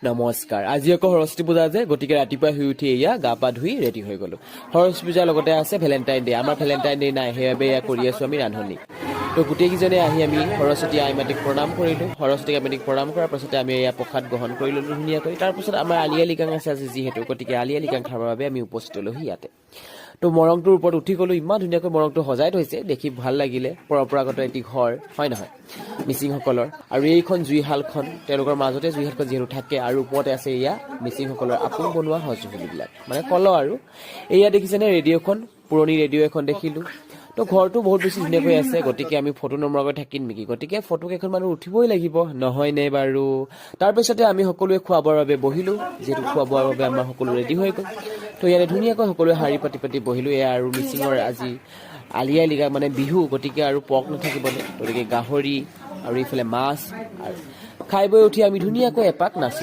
নমস্কাৰ। আজি আকৌ সৰস্বতী পূজা যে, গতিকে ৰাতিপুৱা শুই উঠি এয়া গা পা ধুই ৰেডি হৈ গলো। সৰস্বতী পূজাৰ লগতে আছে ভেলেণ্টাইন ডে। আমাৰ ভেলেণ্টাইন ডে নাই, সেইবাবে এয়া কৰি আছো আমি ৰান্ধনি। তো গোটেইকেইজনে আহি আমি সৰস্বতী আই মাতিক প্ৰণাম কৰিলোঁ। সৰস্বতী আই মাতিক প্ৰণাম কৰাৰ পাছতে আমি এয়া প্ৰসাদ গ্ৰহণ কৰি ল'লোঁ ধুনীয়াকৈ। তাৰপিছত আমাৰ আলি আই লৃগাং আছে আজি যিহেতু, গতিকে আলি আই লৃগাং খাবৰ বাবে আমি উপস্থিত হ'লোহি ইয়াতে। তো মৰংটোৰ ওপৰত উঠি গ'লো, ইমান ধুনীয়াকৈ মৰংটো সজাই থৈছে, দেখি ভাল লাগিলে। পৰম্পৰাগত এটি ঘৰ, হয় নহয়, মিচিংসকলৰ। আৰু এইখন জুইশালখন, তেওঁলোকৰ মাজতে জুইশালখন যিহেতু থাকে, আৰু ওপৰতে আছে এয়া মিচিংসকলৰ আপোন বনোৱা সঁজুলিবিলাক, মানে কলহ আৰু। এয়া দেখিছেনে ৰেডিঅ'খন, পুৰণি ৰেডিঅ' এখন দেখিলোঁ। তো ঘৰটো বহুত বেছি ধুনীয়াকৈ আছে, গতিকে আমি ফটো নমৰাকৈ থাকিম নেকি, গতিকে ফটো কেইখনমান উঠিবই লাগিব, নহয়নে বাৰু। তাৰপিছতে আমি সকলোৱে খোৱা বোৱাৰ বাবে বহিলোঁ, যিহেতু খোৱা বোৱাৰ বাবে আমাৰ সকলো ৰেডি হৈ গ'ল। তো ইয়াতে ধুনীয়াকৈ সকলোৱে শাৰী পাতি পাতি বহিলোঁ। এয়া আৰু মিচিঙৰ আজি আলি আই লৃগাং মানে বিহু, গতিকে আৰু পৰ্ক নাথাকিবনে, গতিকে গাহৰি আৰু এইফালে মাছ, আৰু খাই বৈ উঠি আমি ধুনীয়াকৈ এপাক নাচিলোঁ।